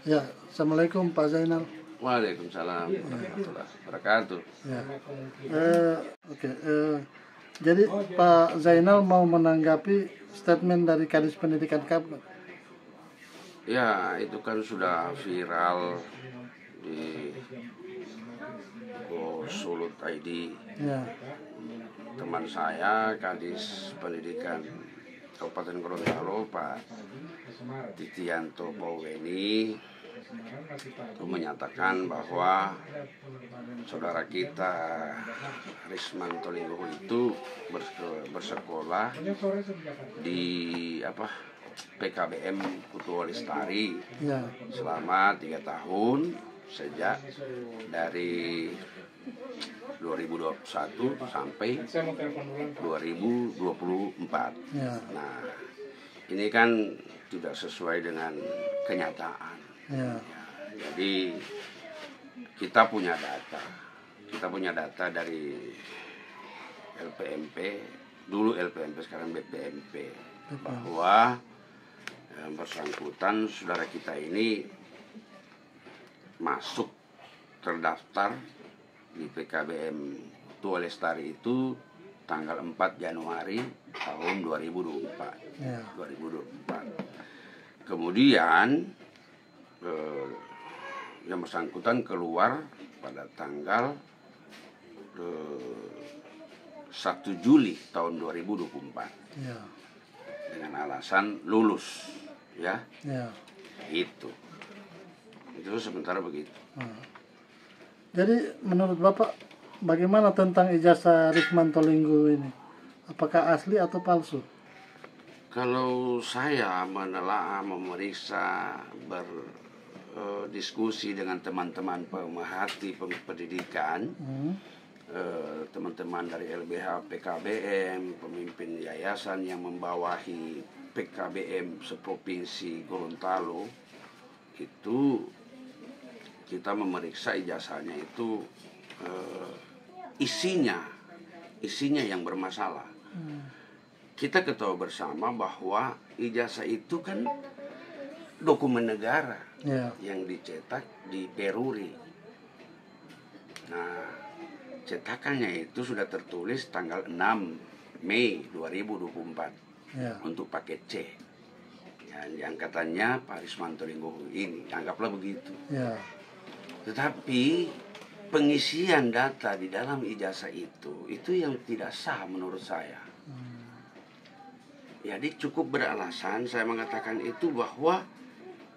Ya, Assalamualaikum Pak Zainal. Waalaikumsalam warahmatullahi wabarakatuh. Ya. Oke. Jadi Pak Zainal mau menanggapi statement dari Kadis Pendidikan Kabupaten. Ya, itu kan sudah viral di Sulut ID. Ya. Teman saya Kadis Pendidikan Kabupaten Gorontalo, Pak Titianto Pauweni, itu menyatakan bahwa saudara kita Rismanto Linggoho itu bersekolah di PKBM Kutu Lestari Ya. selama 3 tahun sejak dari 2021 sampai 2024. Ya. Nah, ini kan tidak sesuai dengan kenyataan. Ya. Jadi kita punya data dari LPMP, dulu LPMP sekarang BPMP, bahwa yang bersangkutan saudara kita ini masuk terdaftar di PKBM Tua Lestari itu tanggal 4 Januari tahun 2024. Ya. 2024. Kemudian yang bersangkutan keluar pada tanggal 1 Juli tahun 2024 Ya. dengan alasan lulus, ya. Ya. Itu sementara begitu. Jadi menurut Bapak bagaimana tentang ijazah Rismanto Linggoho ini? Apakah asli atau palsu? Kalau saya menelaah, memeriksa, berdiskusi dengan teman-teman pemerhati pendidikan, teman-teman dari LBH PKBM, pemimpin yayasan yang membawahi PKBM seprovinsi Gorontalo, itu kita memeriksa ijazahnya itu isinya yang bermasalah. Kita ketahui bersama bahwa ijazah itu kan dokumen negara, Ya. yang dicetak di Peruri. Nah, cetakannya itu sudah tertulis tanggal 6 Mei 2024 Ya. untuk paket C. Yang katanya Pak Rismanto Linggoho ini, anggaplah begitu. Ya. Tetapi pengisian data di dalam ijazah itu yang tidak sah menurut saya. Jadi cukup beralasan saya mengatakan itu bahwa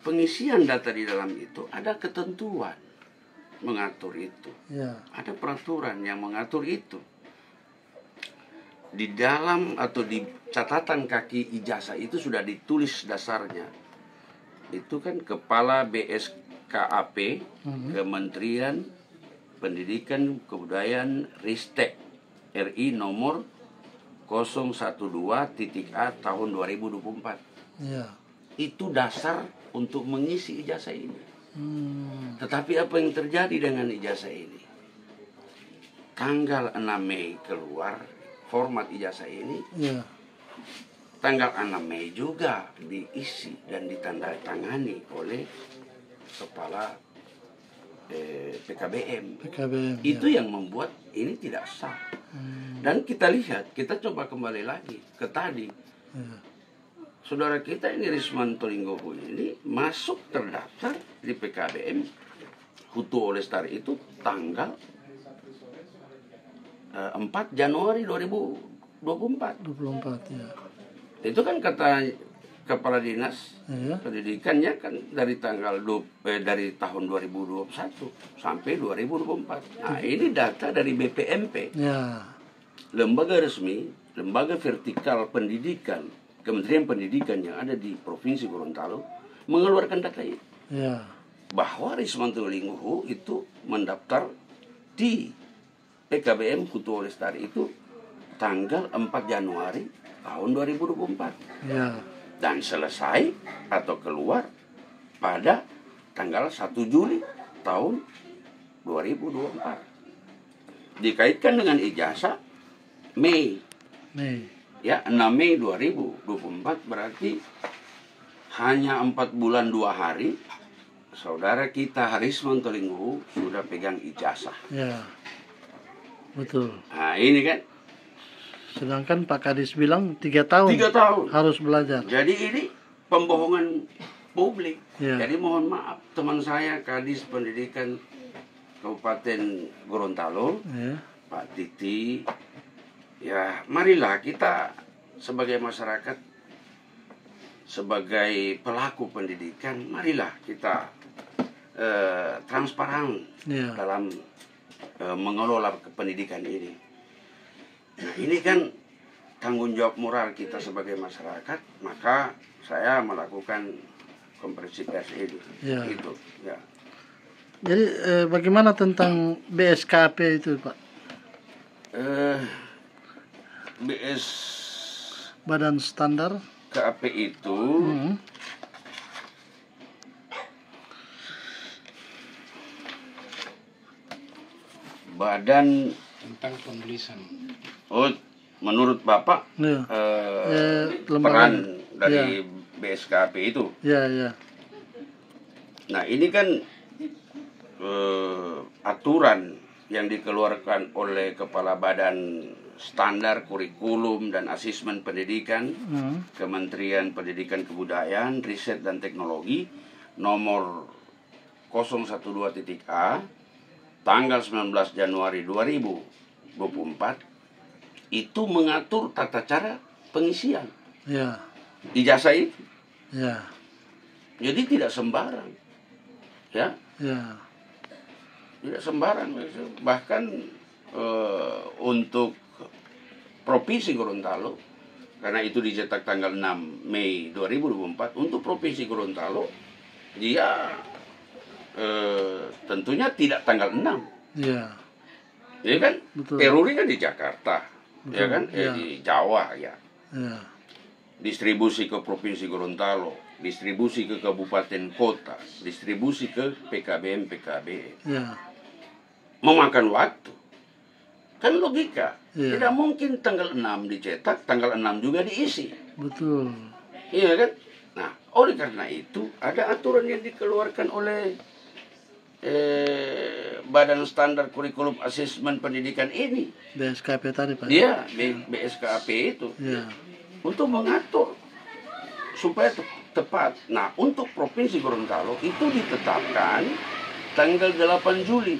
pengisian data di dalam itu ada ketentuan mengatur itu. Ya. Ada peraturan yang mengatur itu. Di dalam atau di catatan kaki ijazah itu sudah ditulis dasarnya. Itu kan Kepala BSKAP, Kementerian Pendidikan Kebudayaan Ristek RI nomor 012.A tahun 2024. Ya. Itu dasar untuk mengisi ijazah ini. Tetapi apa yang terjadi dengan ijazah ini? Tanggal 6 Mei keluar format ijazah ini. Ya. Tanggal 6 Mei juga diisi dan ditandatangani oleh Kepala PKBM. Itu yang membuat ini tidak sah. Dan kita lihat, kita coba kembali lagi ke tadi. Saudara kita ini Rismanto Linggoho ini masuk terdaftar di PKBM Kutu Lestari itu tanggal 4 Januari 2024. 24 ya. Itu kan kata Kepala Dinas Ya. Pendidikannya kan dari dari tahun 2021 sampai 2024. Nah, ini data dari BPMP. Ya. Lembaga resmi, lembaga vertikal pendidikan, Kementerian Pendidikan yang ada di Provinsi Gorontalo mengeluarkan data itu. Ya. Bahwa Rismanto Linggoho itu mendaftar di PKBM Kutu Lestari itu tanggal 4 Januari tahun 2024. Ya. Dan selesai atau keluar pada tanggal 1 Juli tahun 2024. Dikaitkan dengan ijazah Mei. Ya, 6 Mei 2024 berarti hanya 4 bulan 2 hari saudara kita Harisman Tolinggo sudah pegang ijazah. Ya, betul. Nah ini kan. Sedangkan Pak Kadis bilang 3 tahun. 3 tahun. Harus belajar. Jadi ini pembohongan publik. Ya. Jadi mohon maaf teman saya Kadis Pendidikan Kabupaten Gorontalo, Ya. Pak Titi. Ya marilah kita sebagai masyarakat, sebagai pelaku pendidikan, marilah kita transparan Ya. dalam mengelola pendidikan ini. Nah ini kan tanggung jawab moral kita sebagai masyarakat, maka saya melakukan konferensi pers ini. Ya. Gitu, ya. Jadi bagaimana tentang BSKP itu, Pak? BS Badan Standar. KAP itu badan tentang penulisan. Oh, menurut Bapak Ya. peran Lembaga. dari BSKP itu. Ya, ya. Nah ini kan aturan yang dikeluarkan oleh Kepala Badan Standar Kurikulum dan Asesmen Pendidikan Kementerian Pendidikan Kebudayaan, Riset dan Teknologi nomor 012.A tanggal 19 Januari 2024 itu mengatur tata cara pengisian Ya. ijazah itu. Ya. Jadi tidak sembarang. Ya, Ya. tidak sembarang. Bahkan untuk Provinsi Gorontalo, karena itu dicetak tanggal 6 Mei 2024, untuk Provinsi Gorontalo dia tentunya tidak tanggal 6. Ya. Ya kan? Betul. Peruri kan di Jakarta. Betul, Ya kan? ya. Di Jawa ya. Ya. Distribusi ke Provinsi Gorontalo, distribusi ke kabupaten kota, distribusi ke PKBM PKB. Ya. Memakan waktu. Kan logika. Iya. Tidak mungkin tanggal 6 dicetak, tanggal 6 juga diisi. Betul. Iya kan? Nah, oleh karena itu ada aturan yang dikeluarkan oleh Badan Standar Kurikulum Asesmen Pendidikan ini. BSKP tadi, Pak. Dia BSKP itu. Ya. Untuk mengatur supaya tepat. Nah, untuk Provinsi Gorontalo itu ditetapkan tanggal 8 Juli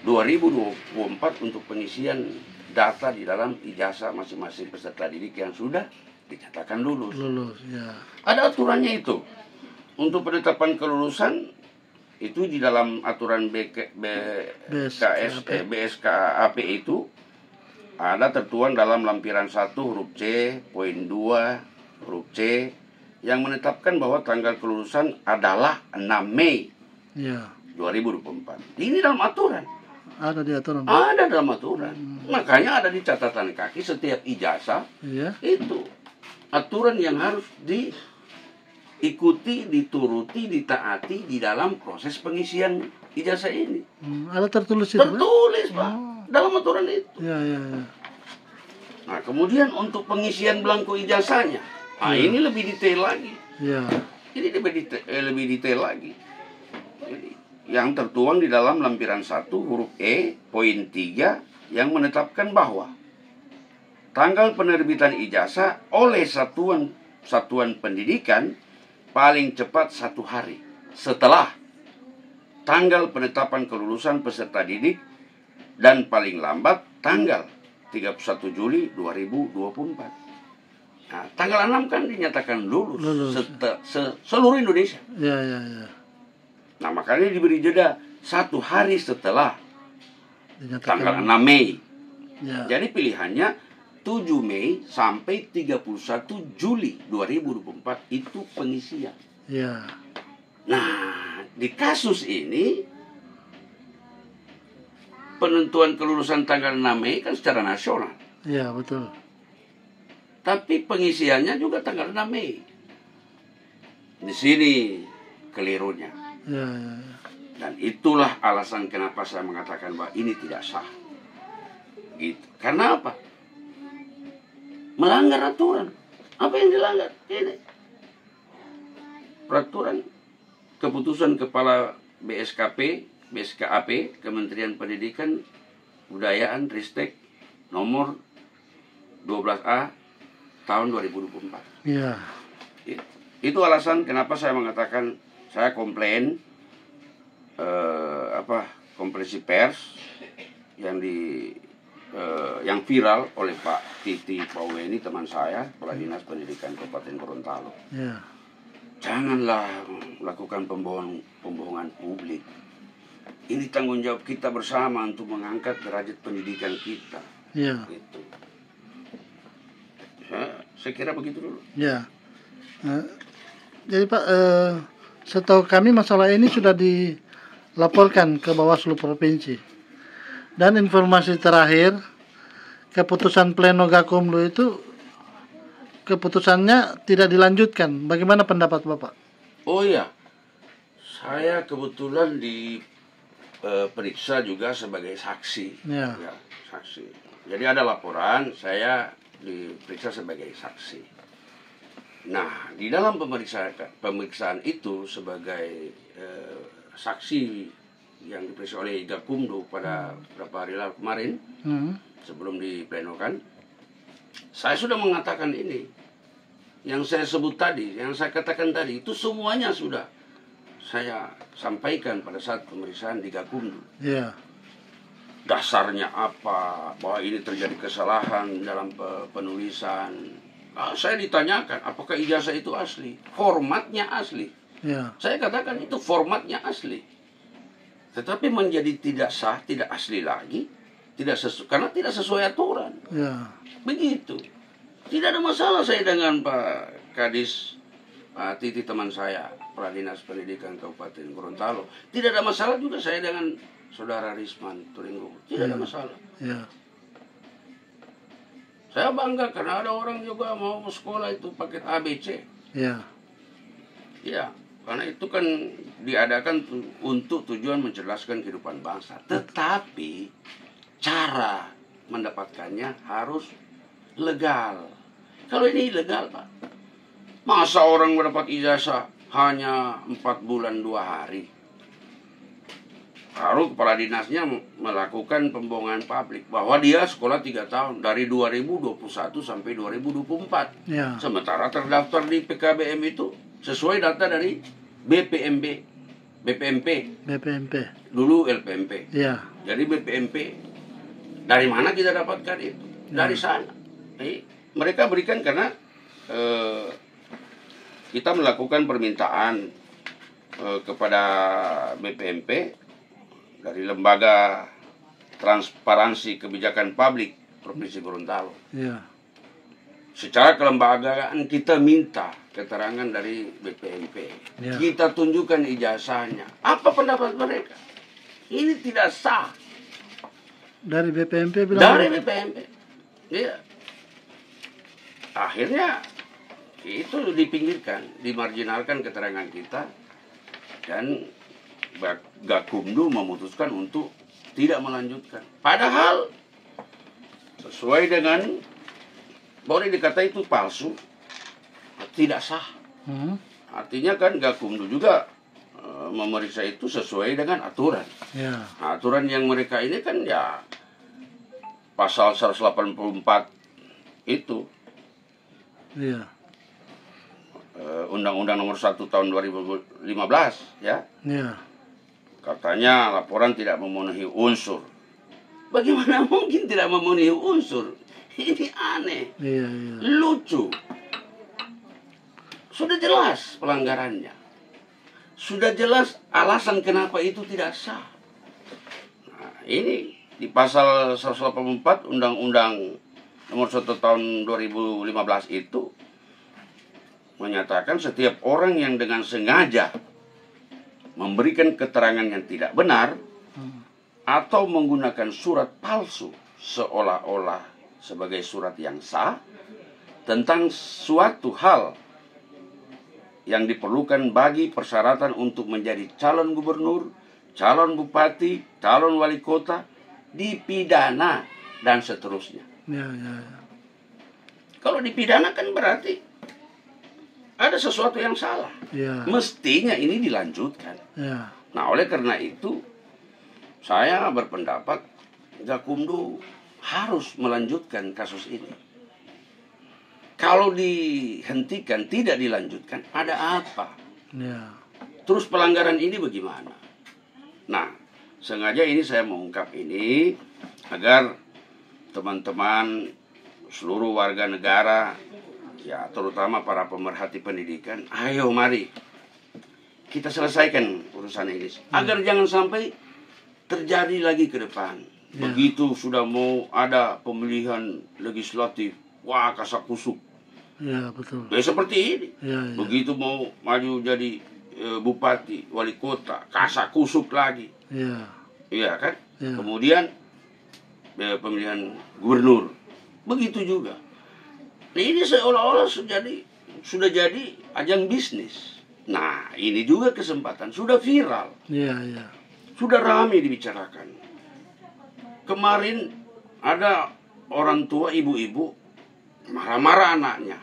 2024 untuk pengisian data di dalam ijazah masing-masing peserta didik yang sudah dinyatakan lulus. Lulus, ya. Ada aturannya itu. Untuk penetapan kelulusan itu di dalam aturan BSKAP itu ada tertuang dalam lampiran 1 huruf C, poin 2 huruf C yang menetapkan bahwa tanggal kelulusan adalah 6 Mei Ya. 2024. Ini dalam aturan. Ada di aturan. Ada dalam aturan. Makanya ada di catatan kaki setiap ijazah Iya. itu aturan yang harus diikuti, dituruti, ditaati di dalam proses pengisian ijazah ini. Ada tertulis itu, Pak? Tertulis, Pak, dalam aturan itu. Ya, ya, ya. Nah, kemudian untuk pengisian belangko ijazahnya, ini lebih detail lagi. Ya. Ini lebih detail lagi. Jadi, yang tertuang di dalam lampiran 1 huruf E poin 3 yang menetapkan bahwa tanggal penerbitan ijazah oleh satuan pendidikan paling cepat 1 hari setelah tanggal penetapan kelulusan peserta didik dan paling lambat tanggal 31 Juli 2024. Nah, tanggal 6 kan dinyatakan lulus. Seluruh Indonesia. Ya, ya, ya. Nah, makanya diberi jeda 1 hari setelah Dinyatakan. tanggal 6 Mei. Ya. Jadi pilihannya 7 Mei sampai 31 Juli 2024 itu pengisian. Ya. Nah, di kasus ini penentuan kelulusan tanggal 6 Mei kan secara nasional. Ya, betul. Tapi pengisiannya juga tanggal 6 Mei. Di sini kelirunya. Ya, ya, ya. Dan itulah alasan kenapa saya mengatakan bahwa ini tidak sah. Gitu. Karena apa? Melanggar aturan. Apa yang dilanggar? Ini. Peraturan keputusan Kepala BSKAP, Kementerian Pendidikan, Kebudayaan, Ristek nomor 12A tahun 2024. Iya. Itu alasan kenapa saya mengatakan saya komplain konferensi pers yang yang viral oleh Pak Titi Pauweni, teman saya, Kepala Dinas Pendidikan Kabupaten Gorontalo. Iya. Janganlah melakukan pembohongan publik. Ini tanggung jawab kita bersama untuk mengangkat derajat pendidikan kita. Iya. Gitu. Saya kira begitu dulu. Ya. Jadi Pak, setahu kami masalah ini sudah dilaporkan ke Bawaslu Provinsi. Dan informasi terakhir, keputusan Pleno Gakumdu itu keputusannya tidak dilanjutkan. Bagaimana pendapat Bapak? Oh iya, saya kebetulan diperiksa juga sebagai saksi. Ya. Ya, saksi. Jadi ada laporan, saya diperiksa sebagai saksi. Nah, di dalam pemeriksaan itu sebagai saksi yang diperiksa oleh Gakumdu pada beberapa hari lalu kemarin, sebelum diplenokan, saya sudah mengatakan ini. Yang saya sebut tadi, yang saya katakan tadi, itu semuanya sudah saya sampaikan pada saat pemeriksaan di Gakumdu. Iya. Dasarnya apa, bahwa ini terjadi kesalahan dalam penulisan. Saya ditanyakan apakah ijazah itu asli, formatnya asli. Ya. Saya katakan itu formatnya asli, tetapi menjadi tidak sah, tidak asli lagi, karena tidak sesuai aturan. Ya. Begitu. Tidak ada masalah saya dengan Pak Kadis, Pak Titi, teman saya, Kepala Dinas Pendidikan Kabupaten Gorontalo. Tidak ada masalah juga saya dengan Saudara Risman Tulinggo. Tidak ada masalah. Ya. Saya bangga karena ada orang juga mau sekolah itu paket ABC. Ya. Ya, karena itu kan diadakan untuk tujuan mencerdaskan kehidupan bangsa. Tetapi cara mendapatkannya harus legal. Kalau ini ilegal, Pak. Masa orang mendapat ijazah hanya 4 bulan 2 hari? Lalu kepala dinasnya melakukan pembohongan publik bahwa dia sekolah 3 tahun dari 2021 sampai 2024. Ya. Sementara terdaftar di PKBM itu sesuai data dari BPMP. Dulu LPMP. Ya. Jadi BPMP. Dari mana kita dapatkan itu? Dari sana. Mereka berikan karena kita melakukan permintaan kepada BPMP dari Lembaga Transparansi Kebijakan Publik Provinsi Gorontalo. Ya. Secara kelembagaan kita minta keterangan dari BPMP. Ya. Kita tunjukkan ijazahnya. Apa pendapat mereka? Ini tidak sah. Dari BPMP bilang? Dari BPMP. Iya. Akhirnya itu dipinggirkan, dimarginalkan keterangan kita, dan Gakumdu memutuskan untuk tidak melanjutkan. Padahal sesuai dengan boleh dikata itu palsu, tidak sah. Artinya kan Gakumdu juga memeriksa itu sesuai dengan aturan. Ya. Nah, aturan yang mereka ini kan ya pasal 184 itu. Iya. Undang-Undang nomor 1 tahun 2015 ya. Iya. Katanya laporan tidak memenuhi unsur. Bagaimana mungkin tidak memenuhi unsur? Ini aneh. Iya, iya. Lucu. Sudah jelas pelanggarannya. Sudah jelas alasan kenapa itu tidak sah. Nah, ini di pasal 184 Undang-Undang nomor 1 tahun 2015 itu menyatakan setiap orang yang dengan sengaja memberikan keterangan yang tidak benar atau menggunakan surat palsu seolah-olah sebagai surat yang sah tentang suatu hal yang diperlukan bagi persyaratan untuk menjadi calon gubernur, calon bupati, calon wali kota, dipidana dan seterusnya. Ya, ya, ya. Kalau dipidana kan berarti ada sesuatu yang salah. Ya. Mestinya ini dilanjutkan. Ya. Nah, oleh karena itu saya berpendapat Gakumdu harus melanjutkan kasus ini. Kalau dihentikan, tidak dilanjutkan, ada apa? Ya. Terus pelanggaran ini bagaimana? Nah, sengaja ini saya mengungkap ini agar teman-teman seluruh warga negara, ya terutama para pemerhati pendidikan, ayo mari kita selesaikan urusan ini agar jangan sampai terjadi lagi ke depan. Begitu sudah mau ada pemilihan legislatif, wah kasak-kusuk. Ya, betul. Seperti ini. Ya, ya. Begitu mau maju jadi bupati, wali kota, kasak-kusuk lagi. Ya. Iya kan? Ya. Kemudian pemilihan gubernur, begitu juga. Nah, ini seolah-olah sudah jadi ajang bisnis. Nah, ini juga kesempatan, sudah viral. Iya, iya. Sudah ramai dibicarakan. Kemarin ada orang tua, ibu-ibu, marah-marah anaknya.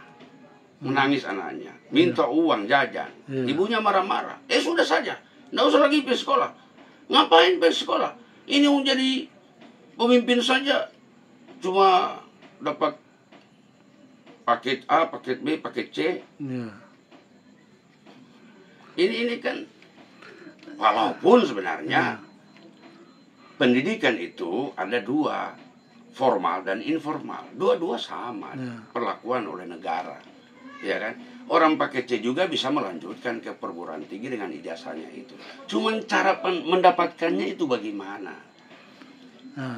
Menangis anaknya. Minta uang jajan. Ibunya marah-marah. Sudah saja. Nggak usah lagi pergi sekolah. Ngapain pergi sekolah? Ini mau jadi pemimpin saja. Cuma dapat paket A, paket B, paket C. Ya. Ini kan walaupun sebenarnya pendidikan itu ada dua, formal dan informal. Dua-dua sama perlakuan oleh negara, ya kan? Orang paket C juga bisa melanjutkan ke perguruan tinggi dengan ijazahnya itu. Cuman cara mendapatkannya itu bagaimana?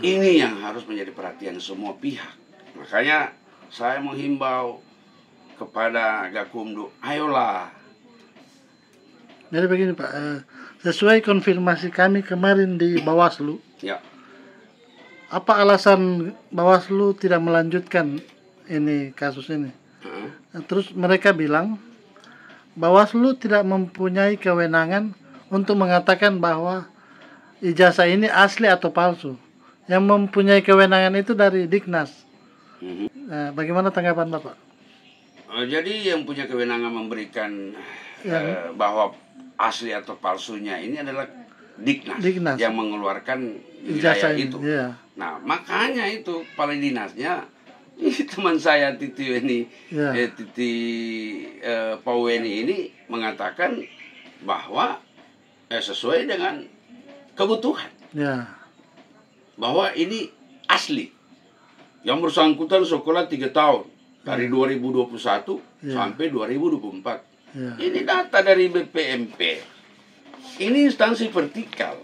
Ini yang harus menjadi perhatian semua pihak. Makanya saya menghimbau kepada Gakumdu, ayolah. Jadi begini Pak, sesuai konfirmasi kami kemarin di Bawaslu, Ya. apa alasan Bawaslu tidak melanjutkan ini kasus ini? Terus mereka bilang Bawaslu tidak mempunyai kewenangan untuk mengatakan bahwa ijazah ini asli atau palsu. Yang mempunyai kewenangan itu dari Diknas. Nah, bagaimana tanggapan Bapak? Jadi yang punya kewenangan memberikan bahwa asli atau palsunya ini adalah Diknas. Yang mengeluarkan ijazah itu. Ya. Nah, makanya itu kepala dinasnya ini teman saya Titi ini, Titi Pauweni ini mengatakan bahwa sesuai dengan kebutuhan. Ya. Bahwa ini asli. Yang bersangkutan sekolah 3 tahun dari 2021 sampai 2024. Ini data dari BPMP. Ini instansi vertikal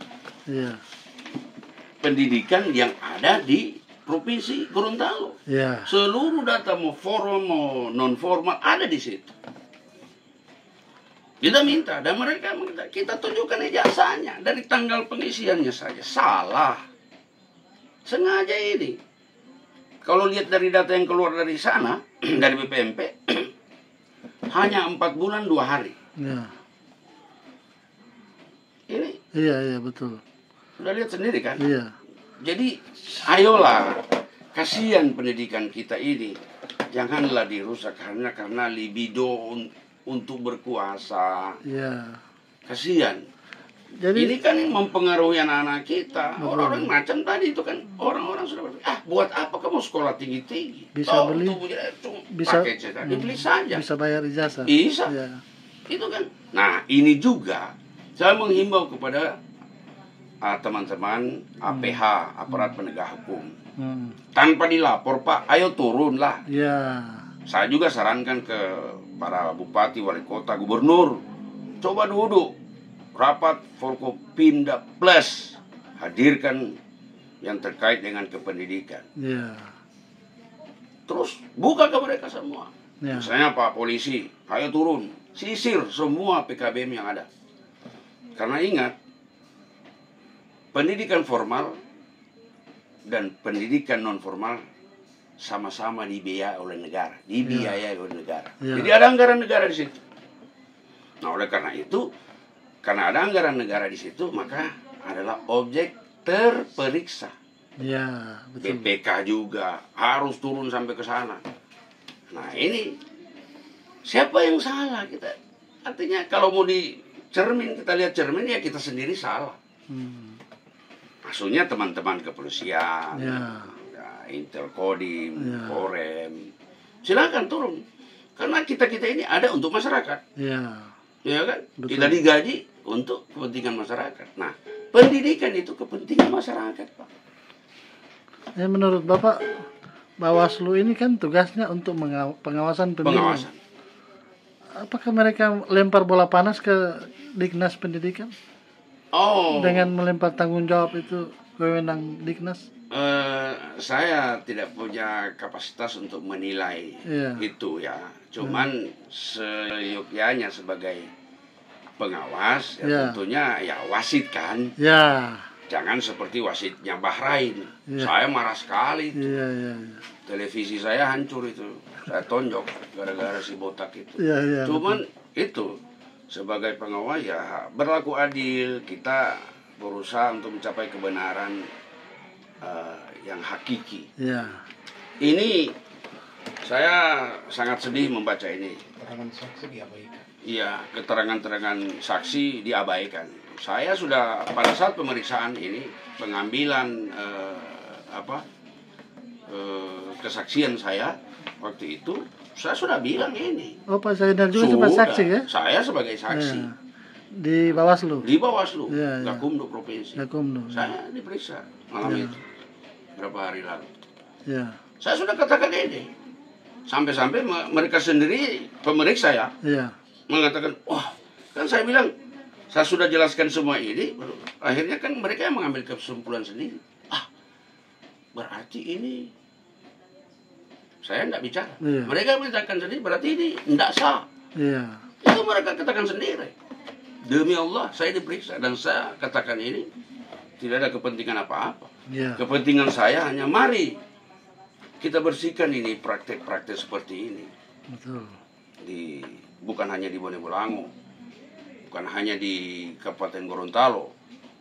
pendidikan yang ada di Provinsi Gorontalo. Seluruh data mau formal mau non formal ada di situ. Kita minta dan mereka minta kita tunjukkan ijazahnya dari tanggal pengisiannya saja salah. Sengaja ini. Kalau lihat dari data yang keluar dari sana dari BPMP hanya 4 bulan 2 hari. Ini. Iya betul. Sudah lihat sendiri kan? Iya. Jadi ayolah, kasihan pendidikan kita ini, janganlah dirusak karena libido untuk berkuasa. Kasihan. Jadi ini kan mempengaruhi anak-anak kita. Orang-orang macam tadi itu kan orang-orang sudah berpikir, buat apa kamu sekolah tinggi-tinggi? Bisa beli, bisa beli saja. Bisa bayar ijazah. Bisa. Itu kan. Nah ini juga saya menghimbau kepada teman-teman APH, aparat penegak hukum. Tanpa dilapor Pak, ayo turunlah. Saya juga sarankan ke para bupati, wali kota, gubernur, coba duduk rapat Forkopimda Plus, hadirkan yang terkait dengan kependidikan. Terus buka ke mereka semua. Misalnya Pak Polisi, ayo turun, sisir semua PKBM yang ada. Karena ingat, pendidikan formal dan pendidikan non formal sama-sama dibiayai oleh negara, Jadi ada anggaran negara di situ. Nah, oleh karena itu, karena ada anggaran negara di situ, maka adalah objek terperiksa. Betul. BPK juga harus turun sampai ke sana. Nah, ini Siapa yang salah? Kita artinya kalau mau di cermin, kita lihat cermin ya kita sendiri salah. Maksudnya teman-teman kepolisian, Ya. ya, Intel Kodim, Ya. Korem, silakan turun. Karena kita-kita ini ada untuk masyarakat. Ya. Ya kan? Betul. Kita digaji untuk kepentingan masyarakat. Nah, pendidikan itu kepentingan masyarakat, Pak. Menurut Bapak, Bawaslu ini kan tugasnya untuk pengawasan pemilu. Pengawasan. Apakah mereka lempar bola panas ke Dignas Pendidikan Oh, dengan melempar tanggung jawab itu ke wewenang Dignas? saya tidak punya kapasitas untuk menilai Iya. itu ya. Cuman seyogyanya sebagai pengawas ya Iya. tentunya ya wasit kan. Ya. Jangan seperti wasitnya Bahrain. Iya. Saya marah sekali itu. Iya, iya, iya. Televisi saya hancur itu. Saya tonjok gara-gara si botak itu. Iya, iya. Cuman itu sebagai pengawas ya berlaku adil. Kita berusaha untuk mencapai kebenaran yang hakiki. Iya. Ini saya sangat sedih membaca ini. Keterangan saksi diabaikan. Iya, keterangan-keterangan saksi diabaikan. Saya sudah pada saat pemeriksaan ini pengambilan kesaksian saya waktu itu saya sudah bilang ini. Oh, Pak Zainal juga sempat saksi ya? Saya sebagai saksi Iya. Di Bawaslu. di Bawaslu, Iya, iya. Gakumdu Provinsi. Gakumdu. Saya diperiksa malam Iya. itu berapa hari lalu. Ya. Saya sudah katakan ini. Sampai-sampai mereka sendiri pemeriksa ya Iya. mengatakan, wah kan saya bilang saya sudah jelaskan semua ini. Akhirnya kan mereka yang mengambil kesimpulan sendiri. Berarti ini saya tidak bicara. Iya. Mereka menceritakan sendiri berarti ini tidak sah. Iya. Itu mereka katakan sendiri. Demi Allah saya diperiksa dan saya katakan ini tidak ada kepentingan apa-apa. Iya. Kepentingan saya hanya mari kita bersihkan ini praktek-praktek seperti ini. Betul. Bukan hanya di Bone Bolango, bukan hanya di Kabupaten Gorontalo,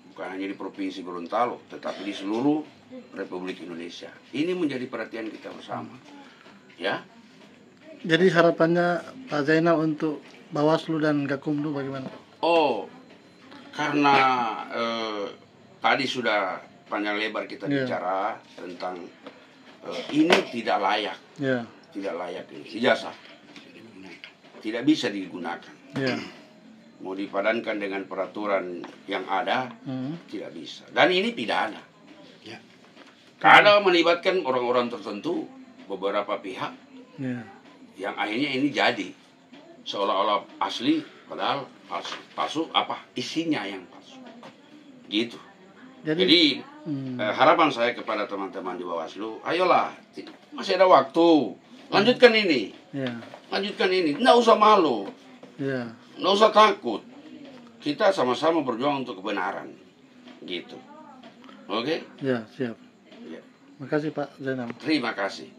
bukan hanya di Provinsi Gorontalo, tetapi di seluruh Republik Indonesia. Ini menjadi perhatian kita bersama. Ya. Jadi harapannya Pak Zainal untuk Bawaslu dan Gakumdu bagaimana? Oh, karena tadi sudah panjang lebar kita Iya. bicara tentang ini tidak layak, Ya. tidak layak ini ijazah, tidak bisa digunakan. Ya. Mau dipadankan dengan peraturan yang ada, tidak bisa. Dan ini pidana. Ya. Karena melibatkan orang-orang tertentu, beberapa pihak, Ya. yang akhirnya ini jadi seolah-olah asli, padahal palsu apa isinya yang palsu. Gitu. Jadi harapan saya kepada teman-teman di Bawaslu, ayolah, masih ada waktu, lanjutkan ini, Ya. lanjutkan ini, nggak usah malu, Ya. nggak usah takut, kita sama-sama berjuang untuk kebenaran, gitu. Oke? Ya, siap. Ya. Makasih Pak Zainal. Terima kasih.